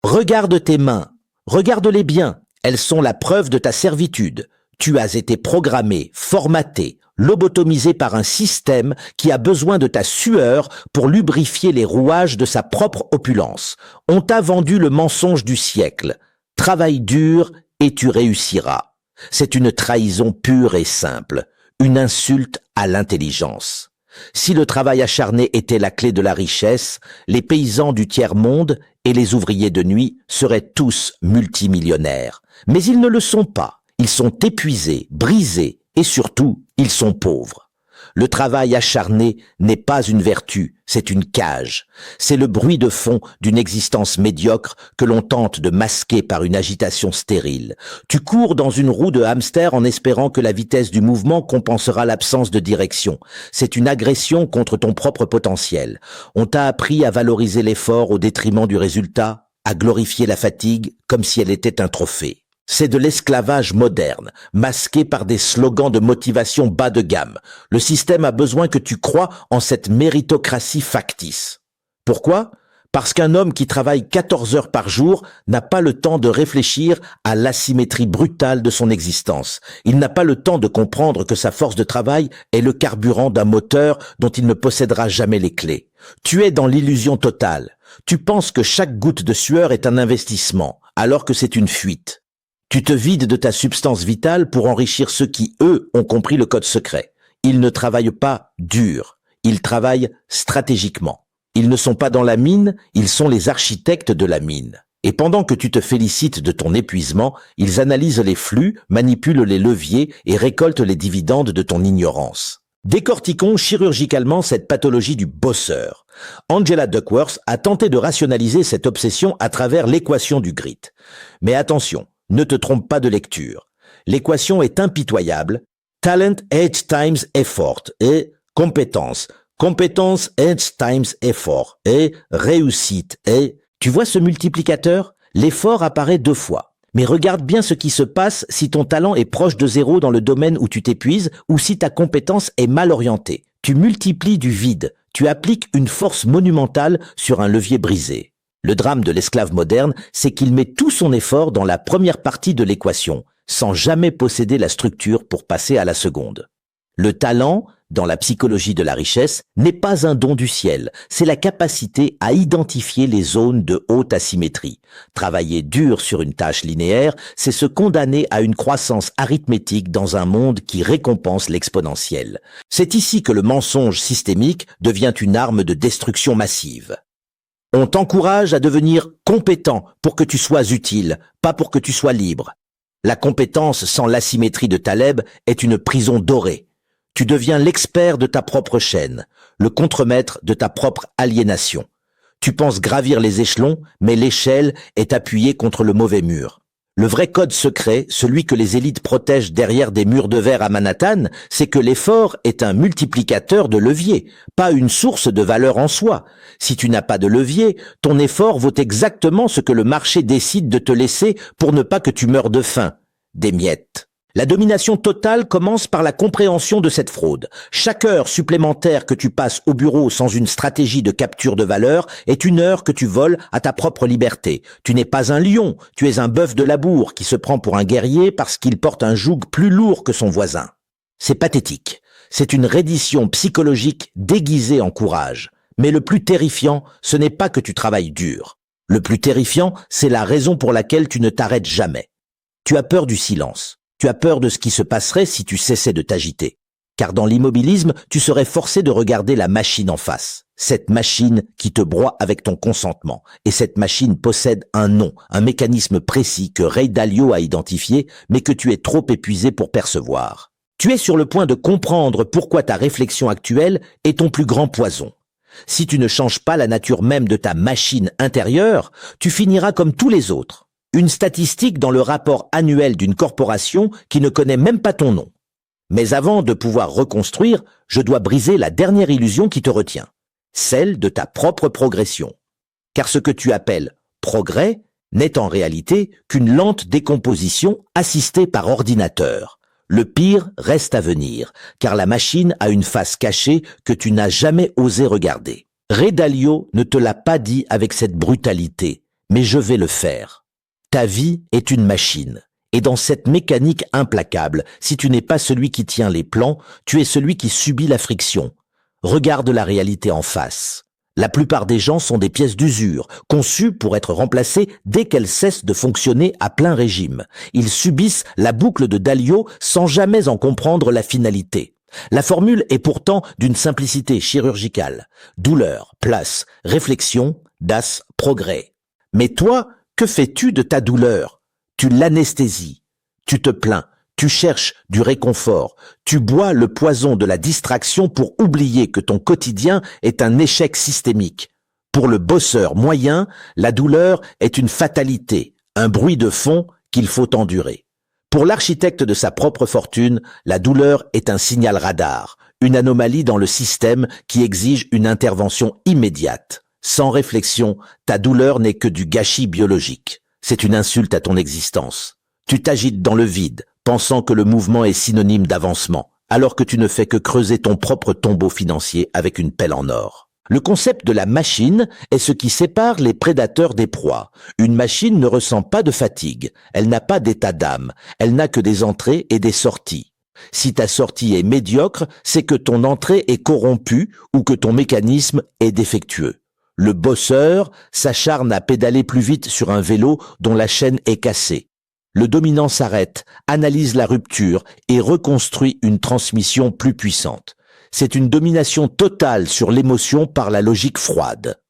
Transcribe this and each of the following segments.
Regarde tes mains, regarde-les bien, elles sont la preuve de ta servitude. Tu as été programmé, formaté, lobotomisé par un système qui a besoin de ta sueur pour lubrifier les rouages de sa propre opulence. On t'a vendu le mensonge du siècle. Travaille dur et tu réussiras. C'est une trahison pure et simple, une insulte à l'intelligence. Si le travail acharné était la clé de la richesse, les paysans du tiers-monde et les ouvriers de nuit seraient tous multimillionnaires. Mais ils ne le sont pas. Ils sont épuisés, brisés et surtout, ils sont pauvres. Le travail acharné n'est pas une vertu, c'est une cage. C'est le bruit de fond d'une existence médiocre que l'on tente de masquer par une agitation stérile. Tu cours dans une roue de hamster en espérant que la vitesse du mouvement compensera l'absence de direction. C'est une agression contre ton propre potentiel. On t'a appris à valoriser l'effort au détriment du résultat, à glorifier la fatigue comme si elle était un trophée. C'est de l'esclavage moderne, masqué par des slogans de motivation bas de gamme. Le système a besoin que tu crois en cette méritocratie factice. Pourquoi ? Parce qu'un homme qui travaille 14 heures par jour n'a pas le temps de réfléchir à l'asymétrie brutale de son existence. Il n'a pas le temps de comprendre que sa force de travail est le carburant d'un moteur dont il ne possédera jamais les clés. Tu es dans l'illusion totale. Tu penses que chaque goutte de sueur est un investissement, alors que c'est une fuite. Tu te vides de ta substance vitale pour enrichir ceux qui, eux, ont compris le code secret. Ils ne travaillent pas dur, ils travaillent stratégiquement. Ils ne sont pas dans la mine, ils sont les architectes de la mine. Et pendant que tu te félicites de ton épuisement, ils analysent les flux, manipulent les leviers et récoltent les dividendes de ton ignorance. Décortiquons chirurgicalement cette pathologie du bosseur. Angela Duckworth a tenté de rationaliser cette obsession à travers l'équation du grit. Mais attention, ne te trompe pas de lecture. L'équation est impitoyable. Talent H times effort et compétence. Compétence H times effort et réussite et... Tu vois ce multiplicateur ? L'effort apparaît 2 fois. Mais regarde bien ce qui se passe si ton talent est proche de 0 dans le domaine où tu t'épuises ou si ta compétence est mal orientée. Tu multiplies du vide. Tu appliques une force monumentale sur un levier brisé. Le drame de l'esclave moderne, c'est qu'il met tout son effort dans la première partie de l'équation, sans jamais posséder la structure pour passer à la seconde. Le talent, dans la psychologie de la richesse, n'est pas un don du ciel, c'est la capacité à identifier les zones de haute asymétrie. Travailler dur sur une tâche linéaire, c'est se condamner à une croissance arithmétique dans un monde qui récompense l'exponentiel. C'est ici que le mensonge systémique devient une arme de destruction massive. On t'encourage à devenir compétent pour que tu sois utile, pas pour que tu sois libre. La compétence sans l'asymétrie de Taleb est une prison dorée. Tu deviens l'expert de ta propre chaîne, le contremaître de ta propre aliénation. Tu penses gravir les échelons, mais l'échelle est appuyée contre le mauvais mur. Le vrai code secret, celui que les élites protègent derrière des murs de verre à Manhattan, c'est que l'effort est un multiplicateur de levier, pas une source de valeur en soi. Si tu n'as pas de levier, ton effort vaut exactement ce que le marché décide de te laisser pour ne pas que tu meures de faim. Des miettes. La domination totale commence par la compréhension de cette fraude. Chaque heure supplémentaire que tu passes au bureau sans une stratégie de capture de valeur est une heure que tu voles à ta propre liberté. Tu n'es pas un lion, tu es un bœuf de labour qui se prend pour un guerrier parce qu'il porte un joug plus lourd que son voisin. C'est pathétique. C'est une reddition psychologique déguisée en courage. Mais le plus terrifiant, ce n'est pas que tu travailles dur. Le plus terrifiant, c'est la raison pour laquelle tu ne t'arrêtes jamais. Tu as peur du silence. Tu as peur de ce qui se passerait si tu cessais de t'agiter. Car dans l'immobilisme, tu serais forcé de regarder la machine en face. Cette machine qui te broie avec ton consentement. Et cette machine possède un nom, un mécanisme précis que Ray Dalio a identifié, mais que tu es trop épuisé pour percevoir. Tu es sur le point de comprendre pourquoi ta réflexion actuelle est ton plus grand poison. Si tu ne changes pas la nature même de ta machine intérieure, tu finiras comme tous les autres. Une statistique dans le rapport annuel d'une corporation qui ne connaît même pas ton nom. Mais avant de pouvoir reconstruire, je dois briser la dernière illusion qui te retient, celle de ta propre progression. Car ce que tu appelles progrès n'est en réalité qu'une lente décomposition assistée par ordinateur. Le pire reste à venir, car la machine a une face cachée que tu n'as jamais osé regarder. Ray Dalio ne te l'a pas dit avec cette brutalité, mais je vais le faire. Ta vie est une machine. Et dans cette mécanique implacable, si tu n'es pas celui qui tient les plans, tu es celui qui subit la friction. Regarde la réalité en face. La plupart des gens sont des pièces d'usure, conçues pour être remplacées dès qu'elles cessent de fonctionner à plein régime. Ils subissent la boucle de Dalio sans jamais en comprendre la finalité. La formule est pourtant d'une simplicité chirurgicale. Douleur, place, réflexion, das, progrès. Mais toi, que fais-tu de ta douleur? Tu l'anesthésies, tu te plains, tu cherches du réconfort, tu bois le poison de la distraction pour oublier que ton quotidien est un échec systémique. Pour le bosseur moyen, la douleur est une fatalité, un bruit de fond qu'il faut endurer. Pour l'architecte de sa propre fortune, la douleur est un signal radar, une anomalie dans le système qui exige une intervention immédiate. Sans réflexion, ta douleur n'est que du gâchis biologique. C'est une insulte à ton existence. Tu t'agites dans le vide, pensant que le mouvement est synonyme d'avancement, alors que tu ne fais que creuser ton propre tombeau financier avec une pelle en or. Le concept de la machine est ce qui sépare les prédateurs des proies. Une machine ne ressent pas de fatigue, elle n'a pas d'état d'âme, elle n'a que des entrées et des sorties. Si ta sortie est médiocre, c'est que ton entrée est corrompue ou que ton mécanisme est défectueux. Le bosseur s'acharne à pédaler plus vite sur un vélo dont la chaîne est cassée. Le dominant s'arrête, analyse la rupture et reconstruit une transmission plus puissante. C'est une domination totale sur l'émotion par la logique froide.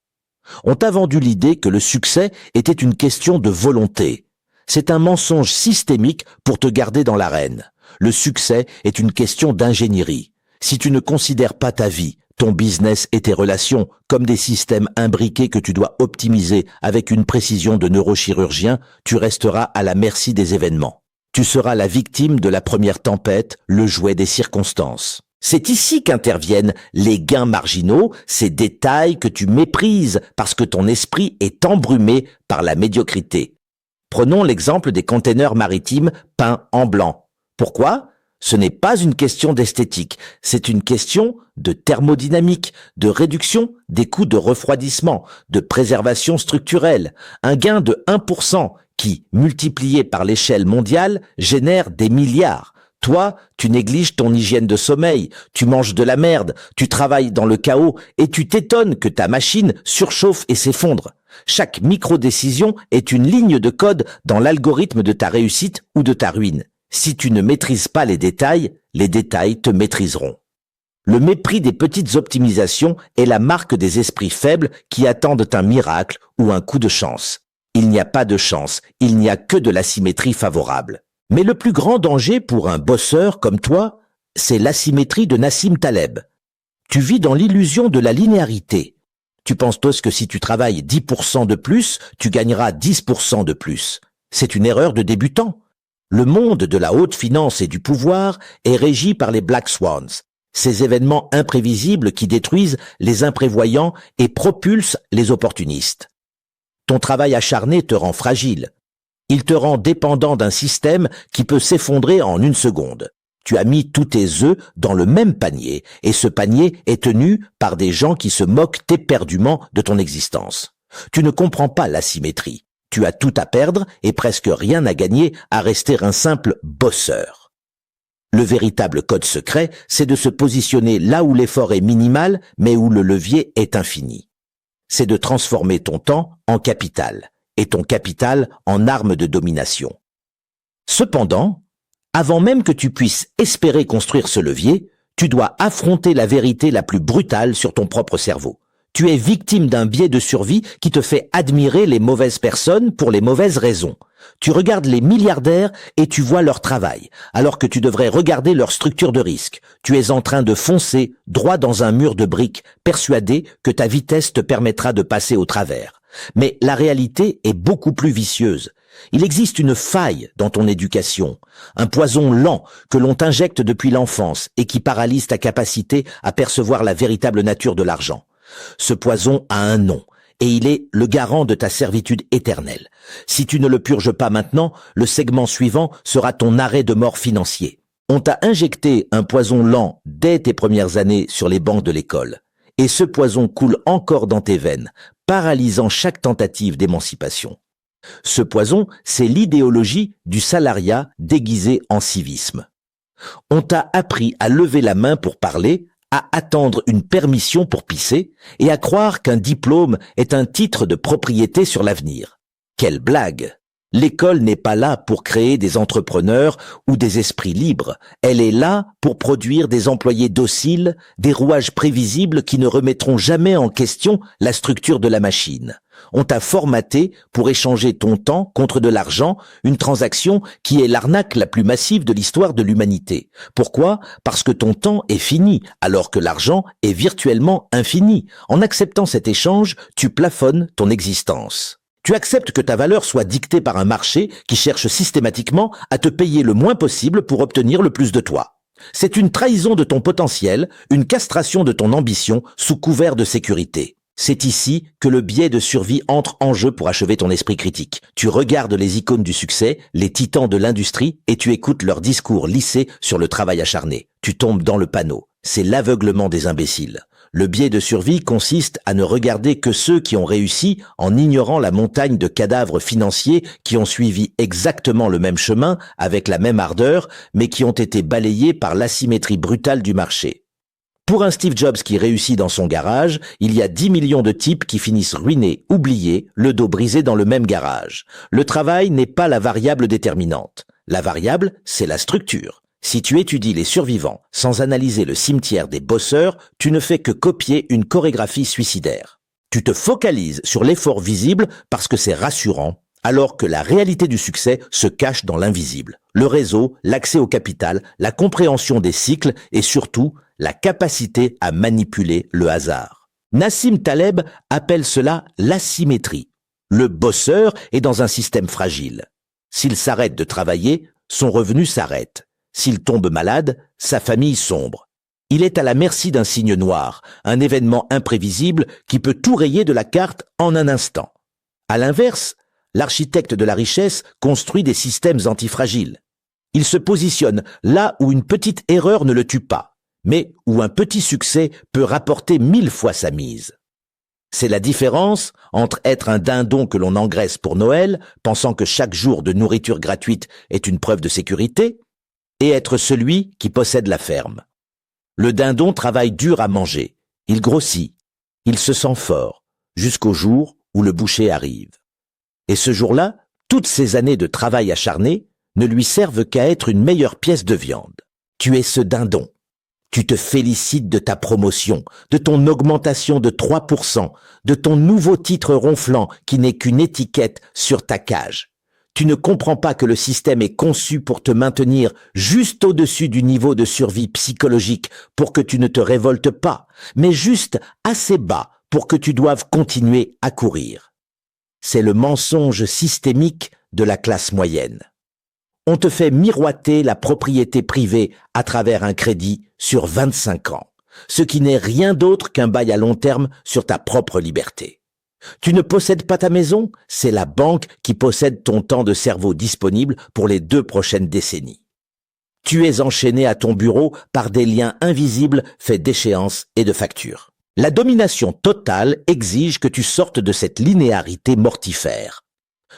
On t'a vendu l'idée que le succès était une question de volonté. C'est un mensonge systémique pour te garder dans l'arène. Le succès est une question d'ingénierie. Si tu ne considères pas ta vie, ton business et tes relations comme des systèmes imbriqués que tu dois optimiser avec une précision de neurochirurgien, tu resteras à la merci des événements. Tu seras la victime de la première tempête, le jouet des circonstances. C'est ici qu'interviennent les gains marginaux, ces détails que tu méprises parce que ton esprit est embrumé par la médiocrité. Prenons l'exemple des containers maritimes peints en blanc. Pourquoi ? Ce n'est pas une question d'esthétique, c'est une question de thermodynamique, de réduction des coûts de refroidissement, de préservation structurelle. Un gain de 1% qui, multiplié par l'échelle mondiale, génère des milliards. Toi, tu négliges ton hygiène de sommeil, tu manges de la merde, tu travailles dans le chaos et tu t'étonnes que ta machine surchauffe et s'effondre. Chaque micro-décision est une ligne de code dans l'algorithme de ta réussite ou de ta ruine. Si tu ne maîtrises pas les détails te maîtriseront. Le mépris des petites optimisations est la marque des esprits faibles qui attendent un miracle ou un coup de chance. Il n'y a pas de chance, il n'y a que de l'asymétrie favorable. Mais le plus grand danger pour un bosseur comme toi, c'est l'asymétrie de Nassim Taleb. Tu vis dans l'illusion de la linéarité. Tu penses tous que si tu travailles 10% de plus, tu gagneras 10% de plus. C'est une erreur de débutant. Le monde de la haute finance et du pouvoir est régi par les Black Swans, ces événements imprévisibles qui détruisent les imprévoyants et propulsent les opportunistes. Ton travail acharné te rend fragile. Il te rend dépendant d'un système qui peut s'effondrer en une seconde. Tu as mis tous tes œufs dans le même panier et ce panier est tenu par des gens qui se moquent éperdument de ton existence. Tu ne comprends pas l'asymétrie. Tu as tout à perdre et presque rien à gagner à rester un simple bosseur. Le véritable code secret, c'est de se positionner là où l'effort est minimal, mais où le levier est infini. C'est de transformer ton temps en capital, et ton capital en arme de domination. Cependant, avant même que tu puisses espérer construire ce levier, tu dois affronter la vérité la plus brutale sur ton propre cerveau. Tu es victime d'un biais de survie qui te fait admirer les mauvaises personnes pour les mauvaises raisons. Tu regardes les milliardaires et tu vois leur travail, alors que tu devrais regarder leur structure de risque. Tu es en train de foncer droit dans un mur de briques, persuadé que ta vitesse te permettra de passer au travers. Mais la réalité est beaucoup plus vicieuse. Il existe une faille dans ton éducation, un poison lent que l'on t'injecte depuis l'enfance et qui paralyse ta capacité à percevoir la véritable nature de l'argent. Ce poison a un nom, et il est le garant de ta servitude éternelle. Si tu ne le purges pas maintenant, le segment suivant sera ton arrêt de mort financier. On t'a injecté un poison lent dès tes premières années sur les bancs de l'école. Et ce poison coule encore dans tes veines, paralysant chaque tentative d'émancipation. Ce poison, c'est l'idéologie du salariat déguisé en civisme. On t'a appris à lever la main pour parler, à attendre une permission pour pisser et à croire qu'un diplôme est un titre de propriété sur l'avenir. Quelle blague! L'école n'est pas là pour créer des entrepreneurs ou des esprits libres. Elle est là pour produire des employés dociles, des rouages prévisibles qui ne remettront jamais en question la structure de la machine. On t'a formaté pour échanger ton temps contre de l'argent, une transaction qui est l'arnaque la plus massive de l'histoire de l'humanité. Pourquoi? Parce que ton temps est fini, alors que l'argent est virtuellement infini. En acceptant cet échange, tu plafonnes ton existence. Tu acceptes que ta valeur soit dictée par un marché qui cherche systématiquement à te payer le moins possible pour obtenir le plus de toi. C'est une trahison de ton potentiel, une castration de ton ambition sous couvert de sécurité. C'est ici que le biais de survie entre en jeu pour achever ton esprit critique. Tu regardes les icônes du succès, les titans de l'industrie, et tu écoutes leurs discours lissés sur le travail acharné. Tu tombes dans le panneau. C'est l'aveuglement des imbéciles. Le biais de survie consiste à ne regarder que ceux qui ont réussi en ignorant la montagne de cadavres financiers qui ont suivi exactement le même chemin avec la même ardeur, mais qui ont été balayés par l'asymétrie brutale du marché. Pour un Steve Jobs qui réussit dans son garage, il y a 10 millions de types qui finissent ruinés, oubliés, le dos brisé dans le même garage. Le travail n'est pas la variable déterminante. La variable, c'est la structure. Si tu étudies les survivants sans analyser le cimetière des bosseurs, tu ne fais que copier une chorégraphie suicidaire. Tu te focalises sur l'effort visible parce que c'est rassurant, alors que la réalité du succès se cache dans l'invisible. Le réseau, l'accès au capital, la compréhension des cycles et surtout la capacité à manipuler le hasard. Nassim Taleb appelle cela l'asymétrie. Le bosseur est dans un système fragile. S'il s'arrête de travailler, son revenu s'arrête. S'il tombe malade, sa famille sombre. Il est à la merci d'un signe noir, un événement imprévisible qui peut tout rayer de la carte en un instant. À l'inverse, l'architecte de la richesse construit des systèmes antifragiles. Il se positionne là où une petite erreur ne le tue pas, mais où un petit succès peut rapporter 1000 fois sa mise. C'est la différence entre être un dindon que l'on engraisse pour Noël, pensant que chaque jour de nourriture gratuite est une preuve de sécurité, et être celui qui possède la ferme. Le dindon travaille dur à manger, il grossit, il se sent fort, jusqu'au jour où le boucher arrive. Et ce jour-là, toutes ces années de travail acharné ne lui servent qu'à être une meilleure pièce de viande. Tu es ce dindon. Tu te félicites de ta promotion, de ton augmentation de 3%, de ton nouveau titre ronflant qui n'est qu'une étiquette sur ta cage. Tu ne comprends pas que le système est conçu pour te maintenir juste au-dessus du niveau de survie psychologique pour que tu ne te révoltes pas, mais juste assez bas pour que tu doives continuer à courir. C'est le mensonge systémique de la classe moyenne. On te fait miroiter la propriété privée à travers un crédit sur 25 ans, ce qui n'est rien d'autre qu'un bail à long terme sur ta propre liberté. Tu ne possèdes pas ta maison, c'est la banque qui possède ton temps de cerveau disponible pour les 2 prochaines décennies. Tu es enchaîné à ton bureau par des liens invisibles faits d'échéances et de factures. La domination totale exige que tu sortes de cette linéarité mortifère.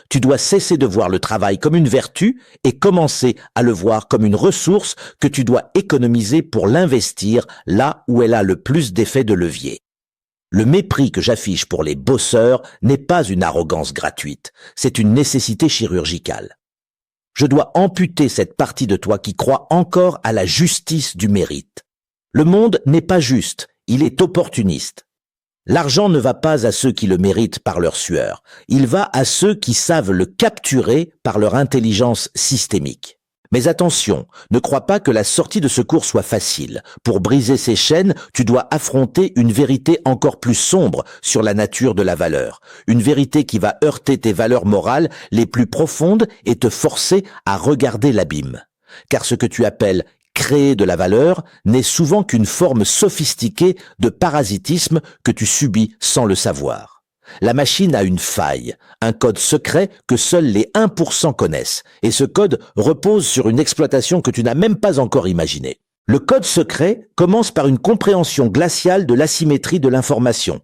Tu dois cesser de voir le travail comme une vertu et commencer à le voir comme une ressource que tu dois économiser pour l'investir là où elle a le plus d'effet de levier. Le mépris que j'affiche pour les bosseurs n'est pas une arrogance gratuite, c'est une nécessité chirurgicale. Je dois amputer cette partie de toi qui croit encore à la justice du mérite. Le monde n'est pas juste, il est opportuniste. L'argent ne va pas à ceux qui le méritent par leur sueur, il va à ceux qui savent le capturer par leur intelligence systémique. Mais attention, ne crois pas que la sortie de ce cours soit facile. Pour briser ces chaînes, tu dois affronter une vérité encore plus sombre sur la nature de la valeur. Une vérité qui va heurter tes valeurs morales les plus profondes et te forcer à regarder l'abîme. Car ce que tu appelles créer de la valeur n'est souvent qu'une forme sophistiquée de parasitisme que tu subis sans le savoir. La machine a une faille, un code secret que seuls les 1% connaissent, et ce code repose sur une exploitation que tu n'as même pas encore imaginée. Le code secret commence par une compréhension glaciale de l'asymétrie de l'information.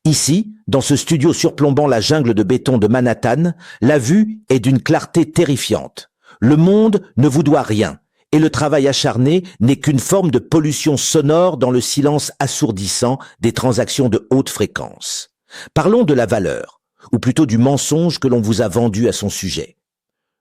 Ici, dans ce studio surplombant la jungle de béton de Manhattan, la vue est d'une clarté terrifiante. Le monde ne vous doit rien, et le travail acharné n'est qu'une forme de pollution sonore dans le silence assourdissant des transactions de haute fréquence. Parlons de la valeur, ou plutôt du mensonge que l'on vous a vendu à son sujet.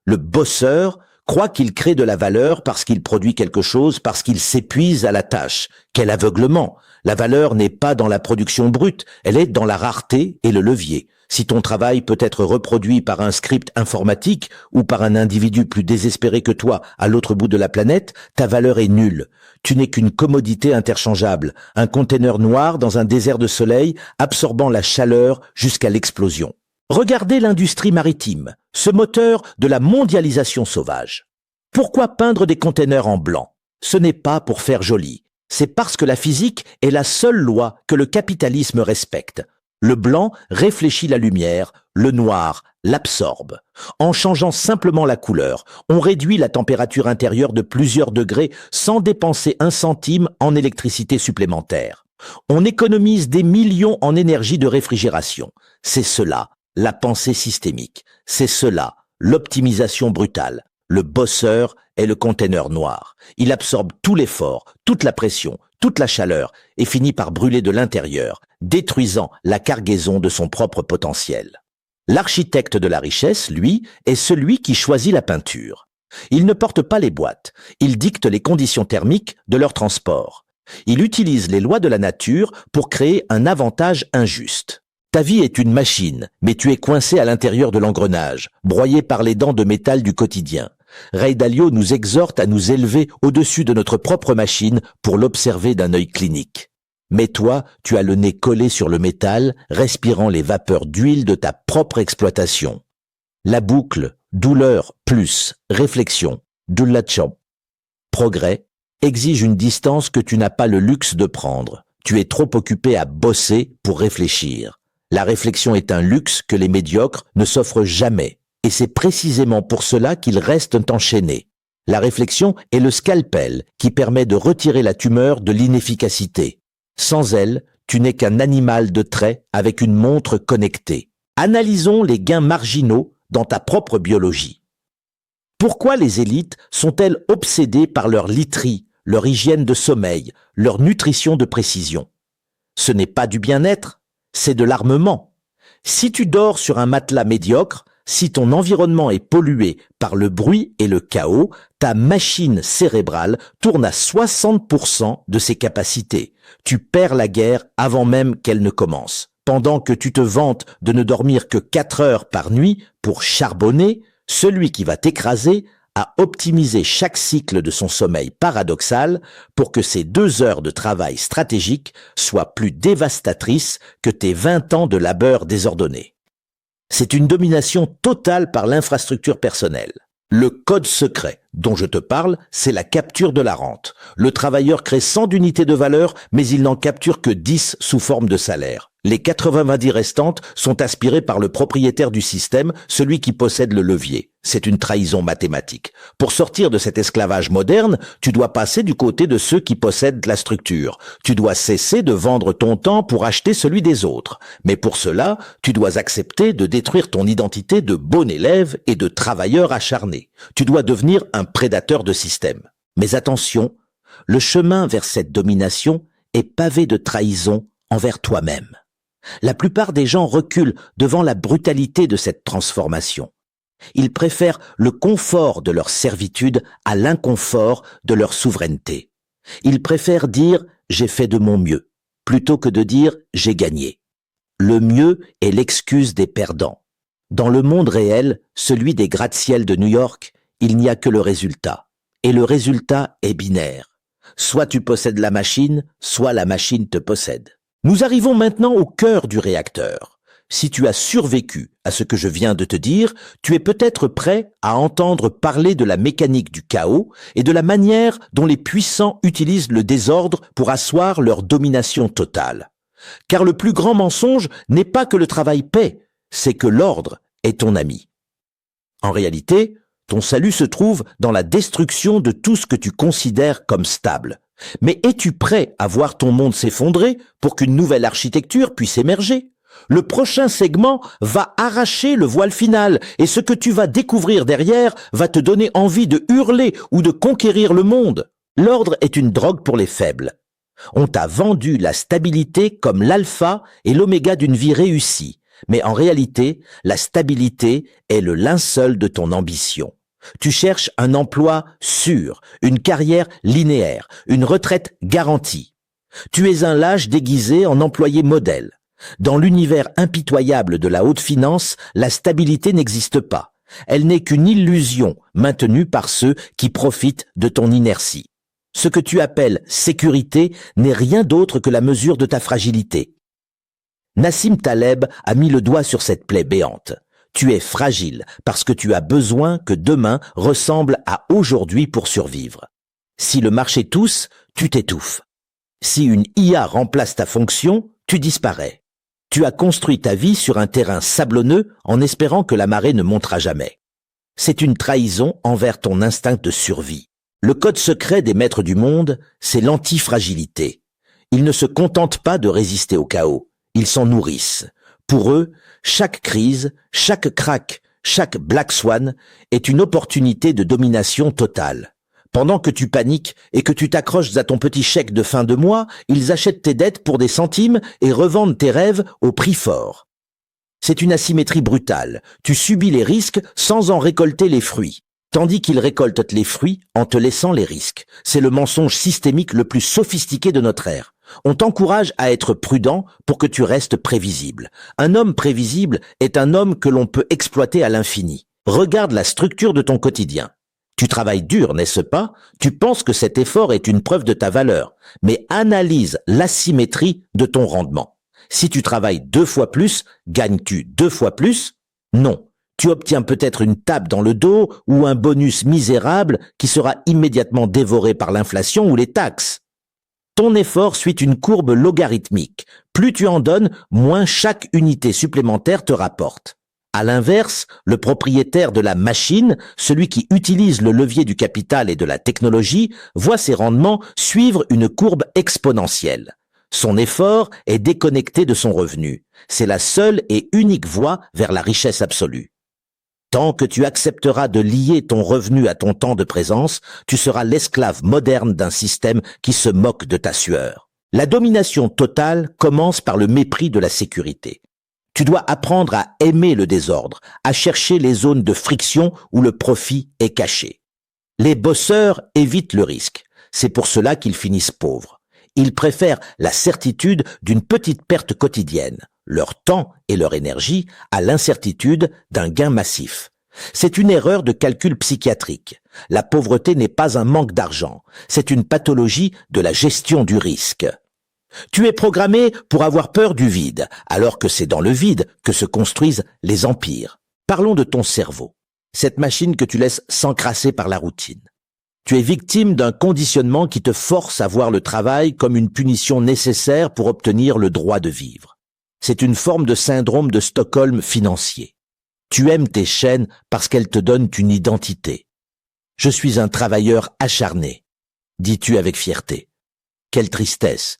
Le bosseur croit qu'il crée de la valeur parce qu'il produit quelque chose, parce qu'il s'épuise à la tâche. Quel aveuglement! La valeur n'est pas dans la production brute, elle est dans la rareté et le levier. Si ton travail peut être reproduit par un script informatique ou par un individu plus désespéré que toi à l'autre bout de la planète, ta valeur est nulle. Tu n'es qu'une commodité interchangeable, un conteneur noir dans un désert de soleil absorbant la chaleur jusqu'à l'explosion. Regardez l'industrie maritime, ce moteur de la mondialisation sauvage. Pourquoi peindre des conteneurs en blanc? Ce n'est pas pour faire joli. C'est parce que la physique est la seule loi que le capitalisme respecte. Le blanc réfléchit la lumière, le noir l'absorbe. En changeant simplement la couleur, on réduit la température intérieure de plusieurs degrés sans dépenser un centime en électricité supplémentaire. On économise des millions en énergie de réfrigération. C'est cela, la pensée systémique. C'est cela, l'optimisation brutale. Le bosseur est le conteneur noir. Il absorbe tout l'effort, toute la pression, toute la chaleur et finit par brûler de l'intérieur, détruisant la cargaison de son propre potentiel. L'architecte de la richesse, lui, est celui qui choisit la peinture. Il ne porte pas les boîtes, il dicte les conditions thermiques de leur transport. Il utilise les lois de la nature pour créer un avantage injuste. Ta vie est une machine, mais tu es coincé à l'intérieur de l'engrenage, broyé par les dents de métal du quotidien. Ray Dalio nous exhorte à nous élever au-dessus de notre propre machine pour l'observer d'un œil clinique. Mais toi, tu as le nez collé sur le métal, respirant les vapeurs d'huile de ta propre exploitation. La boucle, douleur plus réflexion, dullacham, progrès, exige une distance que tu n'as pas le luxe de prendre. Tu es trop occupé à bosser pour réfléchir. La réflexion est un luxe que les médiocres ne s'offrent jamais. Et c'est précisément pour cela qu'ils restent enchaînés. La réflexion est le scalpel qui permet de retirer la tumeur de l'inefficacité. Sans elle, tu n'es qu'un animal de trait avec une montre connectée. Analysons les gains marginaux dans ta propre biologie. Pourquoi les élites sont-elles obsédées par leur literie, leur hygiène de sommeil, leur nutrition de précision? Ce n'est pas du bien-être, c'est de l'armement. Si tu dors sur un matelas médiocre, si ton environnement est pollué par le bruit et le chaos, ta machine cérébrale tourne à 60% de ses capacités. Tu perds la guerre avant même qu'elle ne commence. Pendant que tu te vantes de ne dormir que 4 heures par nuit pour charbonner, celui qui va t'écraser a optimisé chaque cycle de son sommeil paradoxal pour que ces 2 heures de travail stratégique soient plus dévastatrices que tes 20 ans de labeur désordonné. C'est une domination totale par l'infrastructure personnelle. Le code secret dont je te parle, c'est la capture de la rente. Le travailleur crée 100 unités de valeur, mais il n'en capture que 10 sous forme de salaire. Les 90 restantes sont aspirées par le propriétaire du système, celui qui possède le levier. C'est une trahison mathématique. Pour sortir de cet esclavage moderne, tu dois passer du côté de ceux qui possèdent la structure. Tu dois cesser de vendre ton temps pour acheter celui des autres. Mais pour cela, tu dois accepter de détruire ton identité de bon élève et de travailleur acharné. Tu dois devenir un prédateur de système. Mais attention, le chemin vers cette domination est pavé de trahison envers toi-même. La plupart des gens reculent devant la brutalité de cette transformation. Ils préfèrent le confort de leur servitude à l'inconfort de leur souveraineté. Ils préfèrent dire « j'ai fait de mon mieux » plutôt que de dire « j'ai gagné ». Le mieux est l'excuse des perdants. Dans le monde réel, celui des gratte-ciel de New York, il n'y a que le résultat. Et le résultat est binaire. Soit tu possèdes la machine, soit la machine te possède. Nous arrivons maintenant au cœur du réacteur. Si tu as survécu à ce que je viens de te dire, tu es peut-être prêt à entendre parler de la mécanique du chaos et de la manière dont les puissants utilisent le désordre pour asseoir leur domination totale. Car le plus grand mensonge n'est pas que le travail paie, c'est que l'ordre est ton ami. En réalité, Ton salut se trouve dans la destruction de tout ce que tu considères comme stable. Mais es-tu prêt à voir ton monde s'effondrer pour qu'une nouvelle architecture puisse émerger? Le prochain segment va arracher le voile final et ce que tu vas découvrir derrière va te donner envie de hurler ou de conquérir le monde. L'ordre est une drogue pour les faibles. On t'a vendu la stabilité comme l'alpha et l'oméga d'une vie réussie. Mais en réalité, la stabilité est le linceul de ton ambition. Tu cherches un emploi sûr, une carrière linéaire, une retraite garantie. Tu es un lâche déguisé en employé modèle. Dans l'univers impitoyable de la haute finance, la stabilité n'existe pas. Elle n'est qu'une illusion maintenue par ceux qui profitent de ton inertie. Ce que tu appelles sécurité n'est rien d'autre que la mesure de ta fragilité. Nassim Taleb a mis le doigt sur cette plaie béante. Tu es fragile parce que tu as besoin que demain ressemble à aujourd'hui pour survivre. Si le marché tousse, tu t'étouffes. Si une IA remplace ta fonction, tu disparais. Tu as construit ta vie sur un terrain sablonneux en espérant que la marée ne montera jamais. C'est une trahison envers ton instinct de survie. Le code secret des maîtres du monde, c'est l'antifragilité. Ils ne se contentent pas de résister au chaos. Ils s'en nourrissent. Pour eux, chaque crise, chaque crack, chaque black swan est une opportunité de domination totale. Pendant que tu paniques et que tu t'accroches à ton petit chèque de fin de mois, ils achètent tes dettes pour des centimes et revendent tes rêves au prix fort. C'est une asymétrie brutale. Tu subis les risques sans en récolter les fruits, tandis qu'ils récoltent les fruits en te laissant les risques. C'est le mensonge systémique le plus sophistiqué de notre ère. On t'encourage à être prudent pour que tu restes prévisible. Un homme prévisible est un homme que l'on peut exploiter à l'infini. Regarde la structure de ton quotidien. Tu travailles dur, n'est-ce pas? Tu penses que cet effort est une preuve de ta valeur, mais analyse l'asymétrie de ton rendement. Si tu travailles 2 fois plus, gagnes-tu 2 fois plus? Non. Tu obtiens peut-être une tape dans le dos ou un bonus misérable qui sera immédiatement dévoré par l'inflation ou les taxes. Ton effort suit une courbe logarithmique. Plus tu en donnes, moins chaque unité supplémentaire te rapporte. À l'inverse, le propriétaire de la machine, celui qui utilise le levier du capital et de la technologie, voit ses rendements suivre une courbe exponentielle. Son effort est déconnecté de son revenu. C'est la seule et unique voie vers la richesse absolue. Tant que tu accepteras de lier ton revenu à ton temps de présence, tu seras l'esclave moderne d'un système qui se moque de ta sueur. La domination totale commence par le mépris de la sécurité. Tu dois apprendre à aimer le désordre, à chercher les zones de friction où le profit est caché. Les bosseurs évitent le risque. C'est pour cela qu'ils finissent pauvres. Ils préfèrent la certitude d'une petite perte quotidienne, leur temps et leur énergie, à l'incertitude d'un gain massif. C'est une erreur de calcul psychiatrique. La pauvreté n'est pas un manque d'argent, c'est une pathologie de la gestion du risque. Tu es programmé pour avoir peur du vide, alors que c'est dans le vide que se construisent les empires. Parlons de ton cerveau, cette machine que tu laisses s'encrasser par la routine. Tu es victime d'un conditionnement qui te force à voir le travail comme une punition nécessaire pour obtenir le droit de vivre. C'est une forme de syndrome de Stockholm financier. Tu aimes tes chaînes parce qu'elles te donnent une identité. Je suis un travailleur acharné, dis-tu avec fierté. Quelle tristesse.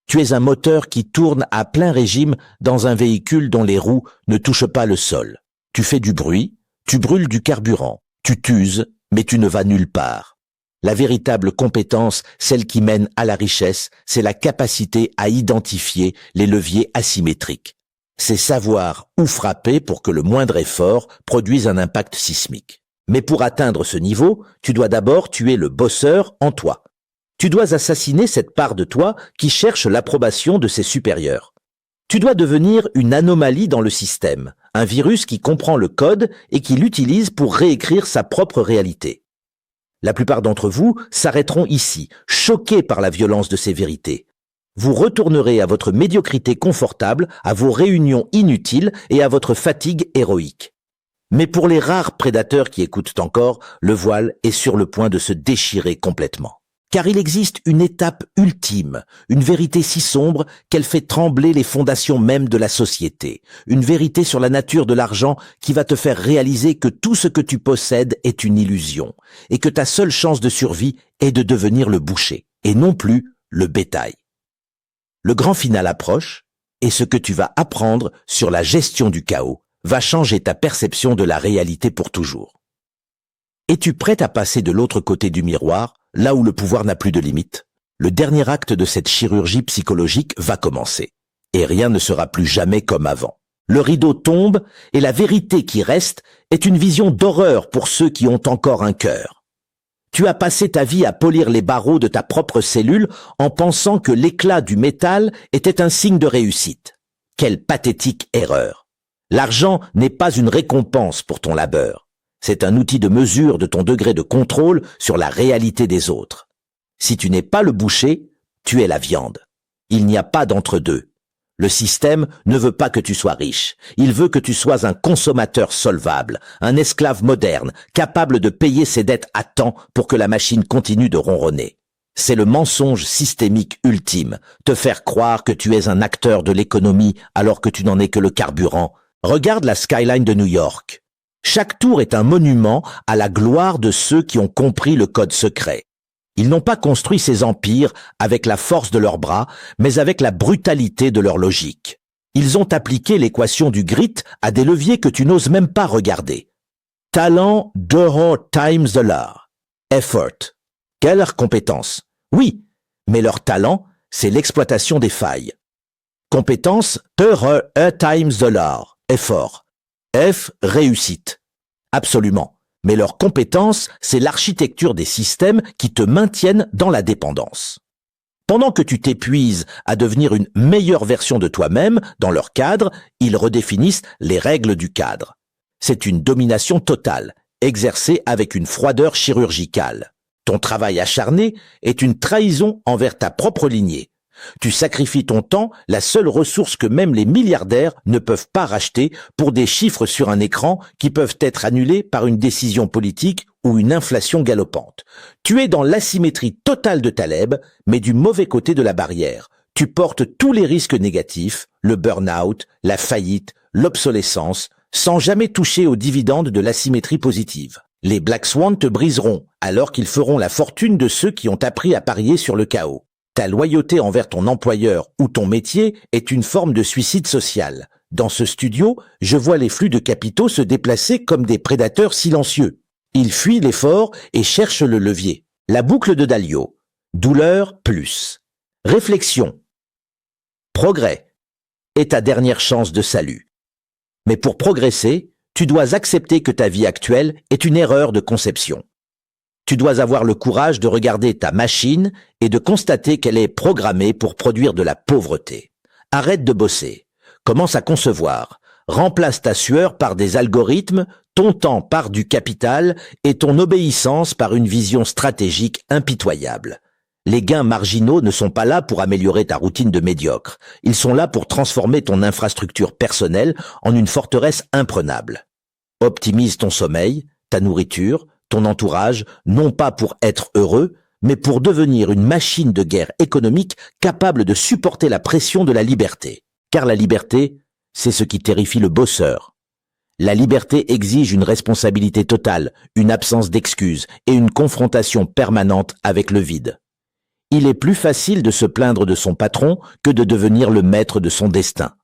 Tu es un moteur qui tourne à plein régime dans un véhicule dont les roues ne touchent pas le sol. Tu fais du bruit, tu brûles du carburant, tu t'uses, mais tu ne vas nulle part. La véritable compétence, celle qui mène à la richesse, c'est la capacité à identifier les leviers asymétriques. C'est savoir où frapper pour que le moindre effort produise un impact sismique. Mais pour atteindre ce niveau, tu dois d'abord tuer le bosseur en toi. Tu dois assassiner cette part de toi qui cherche l'approbation de ses supérieurs. Tu dois devenir une anomalie dans le système, un virus qui comprend le code et qui l'utilise pour réécrire sa propre réalité. La plupart d'entre vous s'arrêteront ici, choqués par la violence de ces vérités. Vous retournerez à votre médiocrité confortable, à vos réunions inutiles et à votre fatigue héroïque. Mais pour les rares prédateurs qui écoutent encore, le voile est sur le point de se déchirer complètement. Car il existe une étape ultime, une vérité si sombre qu'elle fait trembler les fondations mêmes de la société, une vérité sur la nature de l'argent qui va te faire réaliser que tout ce que tu possèdes est une illusion, et que ta seule chance de survie est de devenir le boucher, et non plus le bétail. Le grand final approche, et ce que tu vas apprendre sur la gestion du chaos va changer ta perception de la réalité pour toujours. Es-tu prêt à passer de l'autre côté du miroir, là où le pouvoir n'a plus de limite? Le dernier acte de cette chirurgie psychologique va commencer, et rien ne sera plus jamais comme avant. Le rideau tombe, et la vérité qui reste est une vision d'horreur pour ceux qui ont encore un cœur. Tu as passé ta vie à polir les barreaux de ta propre cellule en pensant que l'éclat du métal était un signe de réussite. Quelle pathétique erreur! L'argent n'est pas une récompense pour ton labeur. C'est un outil de mesure de ton degré de contrôle sur la réalité des autres. Si tu n'es pas le boucher, tu es la viande. Il n'y a pas d'entre-deux. Le système ne veut pas que tu sois riche. Il veut que tu sois un consommateur solvable, un esclave moderne, capable de payer ses dettes à temps pour que la machine continue de ronronner. C'est le mensonge systémique ultime, te faire croire que tu es un acteur de l'économie alors que tu n'en es que le carburant. Regarde la skyline de New York. Chaque tour est un monument à la gloire de ceux qui ont compris le code secret. Ils n'ont pas construit ces empires avec la force de leurs bras, mais avec la brutalité de leur logique. Ils ont appliqué l'équation du grit à des leviers que tu n'oses même pas regarder. Talent d'euro times dollar. Effort. Quelle compétence? Oui, mais leur talent, c'est l'exploitation des failles. Compétence, euro times dollar. Effort. F, réussite. Absolument. Mais leur compétence, c'est l'architecture des systèmes qui te maintiennent dans la dépendance. Pendant que tu t'épuises à devenir une meilleure version de toi-même dans leur cadre, ils redéfinissent les règles du cadre. C'est une domination totale, exercée avec une froideur chirurgicale. Ton travail acharné est une trahison envers ta propre lignée. Tu sacrifies ton temps, la seule ressource que même les milliardaires ne peuvent pas racheter, pour des chiffres sur un écran qui peuvent être annulés par une décision politique ou une inflation galopante. Tu es dans l'asymétrie totale de Taleb, mais du mauvais côté de la barrière. Tu portes tous les risques négatifs, le burn-out, la faillite, l'obsolescence, sans jamais toucher aux dividendes de l'asymétrie positive. Les Black Swans te briseront, alors qu'ils feront la fortune de ceux qui ont appris à parier sur le chaos. Ta loyauté envers ton employeur ou ton métier est une forme de suicide social. Dans ce studio, je vois les flux de capitaux se déplacer comme des prédateurs silencieux. Ils fuient l'effort et cherchent le levier. La boucle de Dalio. Douleur plus. Réflexion. Progrès est ta dernière chance de salut. Mais pour progresser, tu dois accepter que ta vie actuelle est une erreur de conception. Tu dois avoir le courage de regarder ta machine et de constater qu'elle est programmée pour produire de la pauvreté. Arrête de bosser. Commence à concevoir. Remplace ta sueur par des algorithmes, ton temps par du capital et ton obéissance par une vision stratégique impitoyable. Les gains marginaux ne sont pas là pour améliorer ta routine de médiocre. Ils sont là pour transformer ton infrastructure personnelle en une forteresse imprenable. Optimise ton sommeil, ta nourriture, ton entourage, non pas pour être heureux, mais pour devenir une machine de guerre économique capable de supporter la pression de la liberté. Car la liberté, c'est ce qui terrifie le bosseur. La liberté exige une responsabilité totale, une absence d'excuses et une confrontation permanente avec le vide. Il est plus facile de se plaindre de son patron que de devenir le maître de son destin.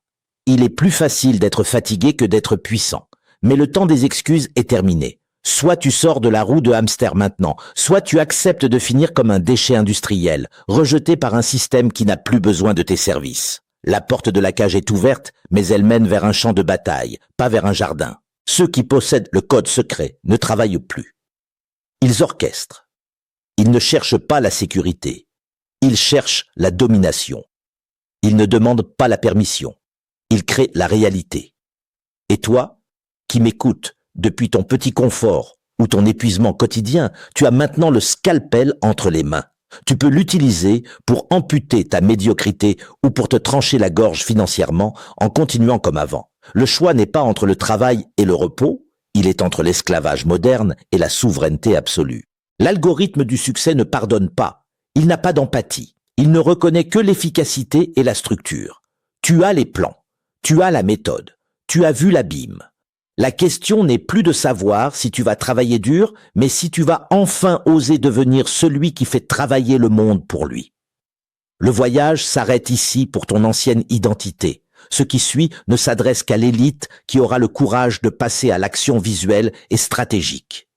Il est plus facile d'être fatigué que d'être puissant. Mais le temps des excuses est terminé. Soit tu sors de la roue de hamster maintenant, soit tu acceptes de finir comme un déchet industriel, rejeté par un système qui n'a plus besoin de tes services. La porte de la cage est ouverte, mais elle mène vers un champ de bataille, pas vers un jardin. Ceux qui possèdent le code secret ne travaillent plus. Ils orchestrent. Ils ne cherchent pas la sécurité. Ils cherchent la domination. Ils ne demandent pas la permission. Ils créent la réalité. Et toi, qui m'écoutes depuis ton petit confort ou ton épuisement quotidien, tu as maintenant le scalpel entre les mains. Tu peux l'utiliser pour amputer ta médiocrité ou pour te trancher la gorge financièrement en continuant comme avant. Le choix n'est pas entre le travail et le repos, il est entre l'esclavage moderne et la souveraineté absolue. L'algorithme du succès ne pardonne pas. Il n'a pas d'empathie. Il ne reconnaît que l'efficacité et la structure. Tu as les plans. Tu as la méthode. Tu as vu l'abîme. La question n'est plus de savoir si tu vas travailler dur, mais si tu vas enfin oser devenir celui qui fait travailler le monde pour lui. Le voyage s'arrête ici pour ton ancienne identité. Ce qui suit ne s'adresse qu'à l'élite qui aura le courage de passer à l'action visuelle et stratégique.